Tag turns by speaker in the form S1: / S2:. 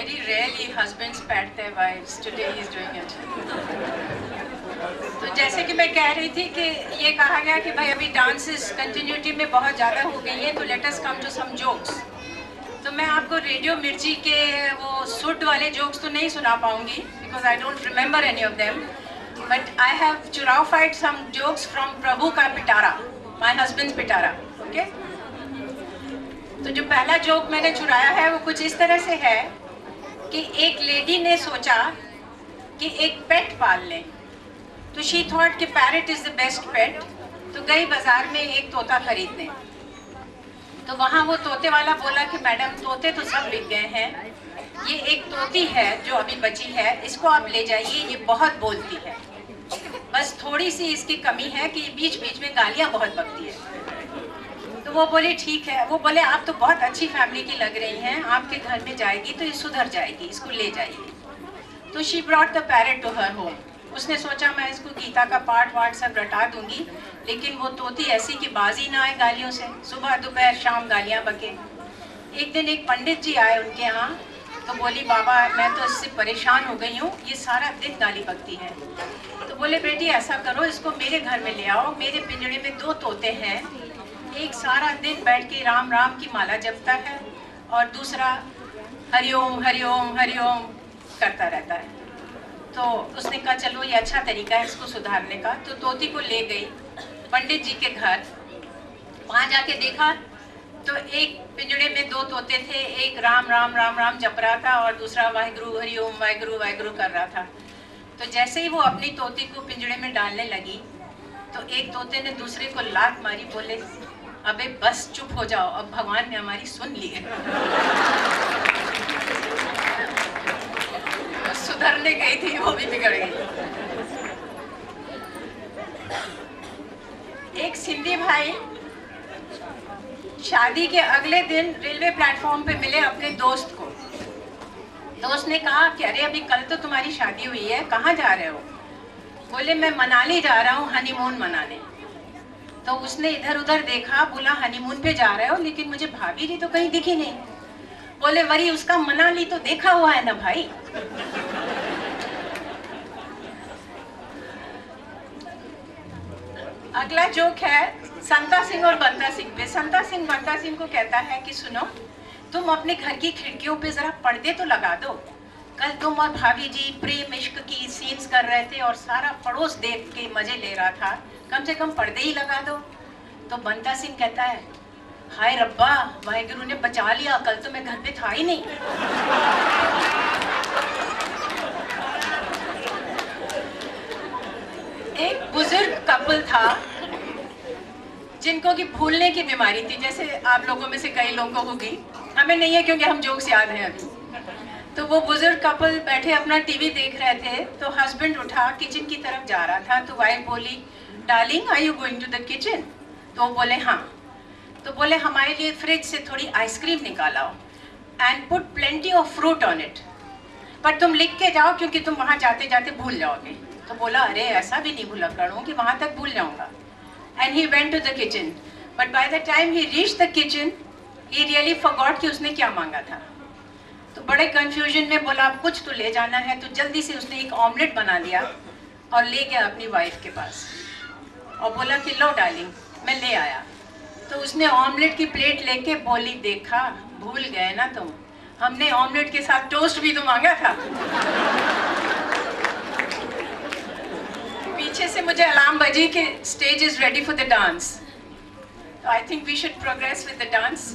S1: very rarely husbands pat their wives. Today he is doing it. तो जैसे कि मैं कह रही थी कि ये कहा गया कि भाई अभी डांसेस कंटिन्यूटी में बहुत ज़्यादा हो गई है, तो let us come to some jokes. तो मैं आपको रेडियो मिर्ची के वो सुट वाले जोक्स तो नहीं सुना पाऊंगी because I don't remember any of them, but I have चुराफाइड सम जोक्स फ्रॉम प्रभु का पिटारा, माय हस्बैंड्स पिटारा. ओके, तो जो पहला जोक मैंने चुराया है वो कुछ इस तरह से है कि एक लेडी ने सोचा कि एक पेट पाल लें. तो शी थॉट कि पैरट इज़ द बेस्ट पेट. तो गई बाज़ार में एक तोता खरीदने. तो वहाँ वो तोते वाला बोला कि मैडम तोते तो सब बिक गए हैं, ये एक तोती है जो अभी बची है, इसको आप ले जाइए, ये बहुत बोलती है, बस थोड़ी सी इसकी कमी है कि बीच बीच में गालियाँ बहुत बकती है. तो वो बोले ठीक है. वो बोले आप तो बहुत अच्छी फैमिली की लग रही हैं, आपके घर में जाएगी तो ये सुधर जाएगी, इसको ले जाइए. तो she brought the parrot to her home. उसने सोचा मैं इसको गीता का पाठ वाठ सब रटा दूंगी, लेकिन वो तोती ऐसी कि बाजी ना आए गालियों से, सुबह दोपहर शाम गालियाँ बके. एक दिन एक पंडित जी आए उनके यहाँ. तो बोली बाबा मैं तो इससे परेशान हो गई हूँ, ये सारा दिन गाली बकती है. तो बोले बेटी ऐसा करो, इसको मेरे घर में ले आओ, मेरे पिंजड़े में 2 तोते हैं, एक सारा दिन बैठ के राम राम की माला जपता है और दूसरा हरिओम हरिओम हरिओम करता रहता है. तो उसने कहा चलो ये अच्छा तरीका है इसको सुधारने का. तो तोती को ले गई पंडित जी के घर. वहाँ जाके देखा तो एक पिंजड़े में 2 तोते थे, एक राम राम राम राम जप रहा था और दूसरा वाहिगुरु हरिओम वाहिगुरु वाहिगुरु कर रहा था. तो जैसे ही वो अपनी तोती को पिंजड़े में डालने लगी तो एक तोते ने दूसरे को लात मारी. बोले अबे बस चुप हो जाओ, अब भगवान ने हमारी सुन ली है. सुधरने गई थी, वो भी बिगड़ गई. एक सिंधी भाई शादी के अगले दिन रेलवे प्लेटफॉर्म पे मिले अपने दोस्त को. दोस्त ने कहा कि अरे अभी कल तो तुम्हारी शादी हुई है, कहाँ जा रहे हो? बोले मैं मनाली जा रहा हूँ हनीमून मनाने. तो उसने इधर उधर देखा, बोला हनीमून पे जा रहे हो, लेकिन मुझे भाभी जी तो कहीं दिखी नहीं. बोले वरी उसका मनाली तो देखा हुआ है ना भाई. अगला जोक है संता सिंह और बंता सिंह पे. संता सिंह बंता सिंह को कहता है कि सुनो, तुम अपने घर की खिड़कियों पे जरा पर्दे तो लगा दो. कल तुम और भाभी जी प्रेम इश्क की सीन्स कर रहे थे और सारा पड़ोस देख के मजे ले रहा था, कम से कम पर्दे ही लगा दो. तो बंता सिंह कहता है हाय रब्बा, वाहिगुरु ने बचा लिया, कल तो मैं घर पे था ही नहीं. एक बुजुर्ग कपल था जिनको की भूलने की बीमारी थी, जैसे आप लोगों में से कई लोगों को होगी, हमें नहीं है क्योंकि हम जोक्स याद हैं अभी. तो वो बुजुर्ग कपल बैठे अपना टीवी देख रहे थे. तो हस्बैंड उठा किचन की तरफ जा रहा था. तो वाइफ बोली darling are you going to the kitchen? तो वो बोले हाँ. तो बोले हमारे लिए फ्रिज से थोड़ी आइसक्रीम निकालाओ and put plenty of fruit on it, पर तुम लिख के जाओ क्योंकि तुम वहाँ जाते जाते भूल जाओगे. तो बोला अरे ऐसा भी नहीं भूला करूँ कि वहाँ तक भूल जाऊँगा. And he went to the kitchen, but by the time he reach the kitchen he really forgot कि उसने क्या मांगा था. तो बड़े कंफ्यूजन में बोला अब कुछ तो ले जाना है. तो जल्दी से उसने एक ऑमलेट बना दिया और ले गया अपनी वाइफ के पास और बोला कि लो डार्लिंग मैं ले आया. तो उसने ऑमलेट की प्लेट लेके बोली देखा भूल गए ना तुम, हमने ऑमलेट के साथ टोस्ट भी तो मांगा था. पीछे से मुझे अलार्म बजी कि stage is ready for the dance. तो I think we should progress with the dance.